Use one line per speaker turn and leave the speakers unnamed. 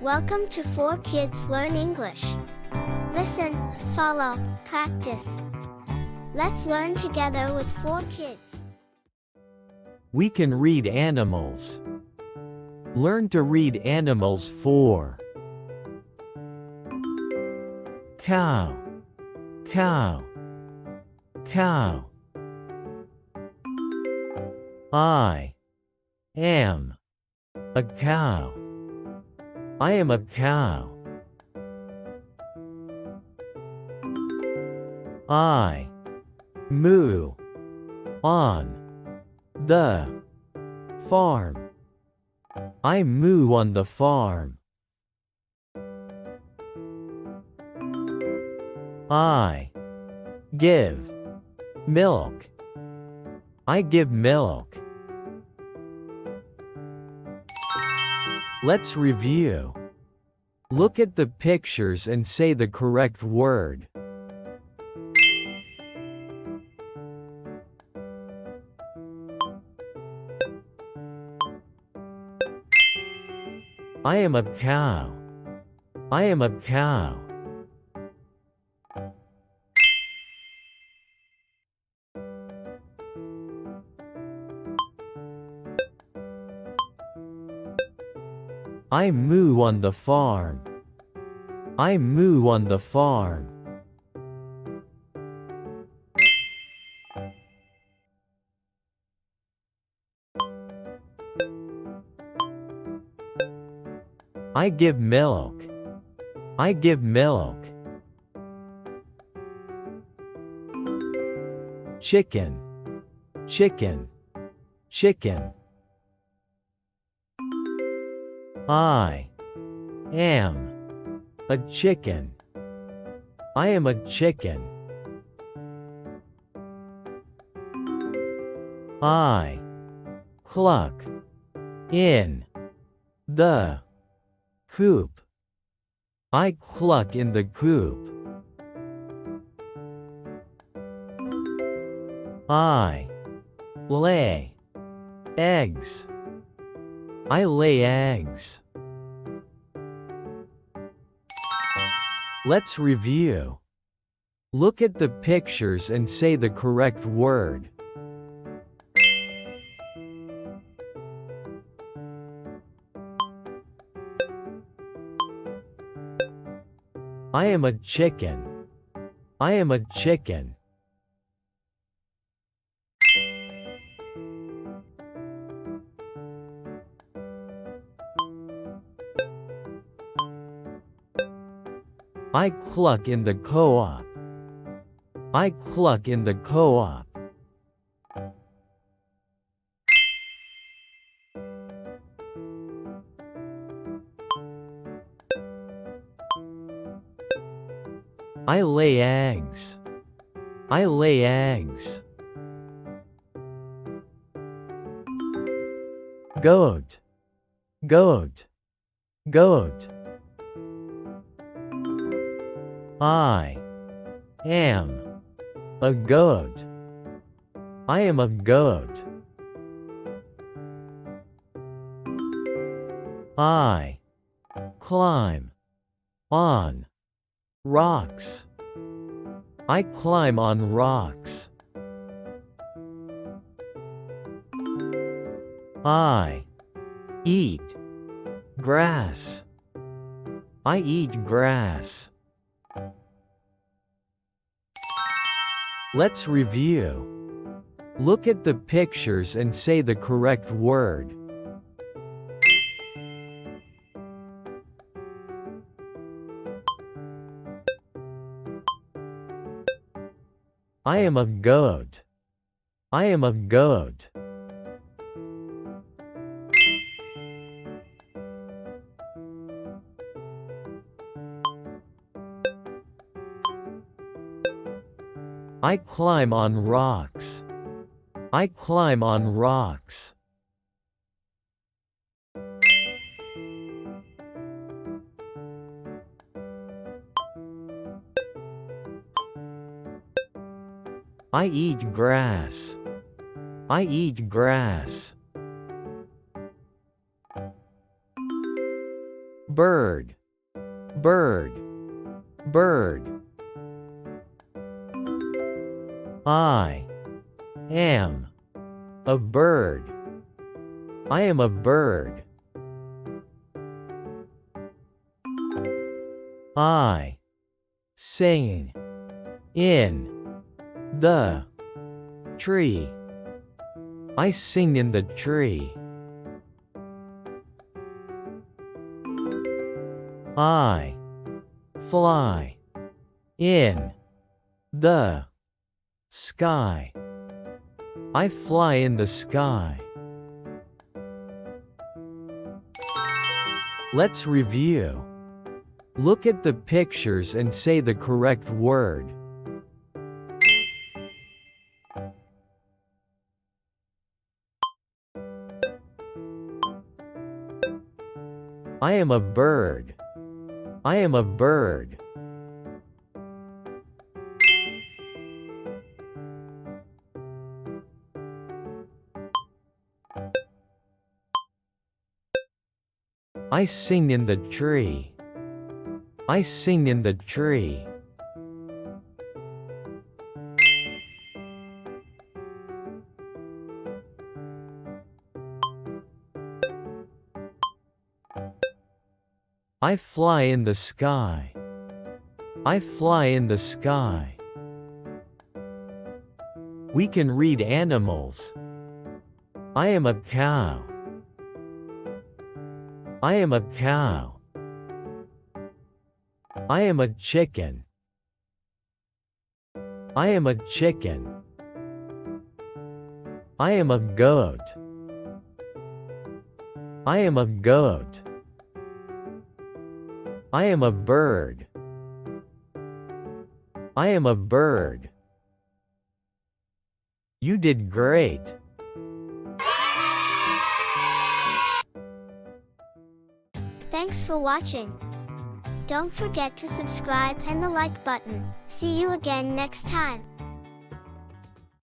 Welcome to 4Kids Learn English. Listen, follow, practice. Let's learn together with 4Kids.
We can read animals. Learn to read animals. 4. Cow, cow, cow. I am a cow. I am a cow. I moo on the farm. I moo on the farm. I give milk. I give milk. Let's review. Look at the pictures and say the correct word. I am a cow. I am a cow. I moo on the farm. I moo on the farm. I give milk. I give milk. Chicken, chicken, chicken. I am a chicken. I am a chicken. I cluck in the coop. I cluck in the coop. I lay eggs. I lay eggs. Let's review. Look at the pictures and say the correct word. I am a chicken. I am a chicken. I cluck in the co-op. I cluck in the co-op. I lay eggs. I lay eggs. Goat, goat, goat. I am a goat. I am a goat. I climb on rocks. I climb on rocks. I eat grass. I eat grass. Let's review. Look at the pictures and say the correct word. I am a goat. I am a goat. I climb on rocks. I climb on rocks. I eat grass. I eat grass. bird, bird, bird. I am a bird. I am a bird. I sing in the tree. I sing in the tree. I fly in the sky. I fly in the sky. Let's review. Look at the pictures and say the correct word. I am a bird. I am a bird. I sing in the tree. I sing in the tree. I fly in the sky. I fly in the sky. We can read animals. I am a cow. I am a cow. I am a chicken. I am a chicken. I am a goat. I am a goat. I am a bird. I am a bird. You did great.
Thanks for watching. Don't forget to subscribe and the like button. See you again next time.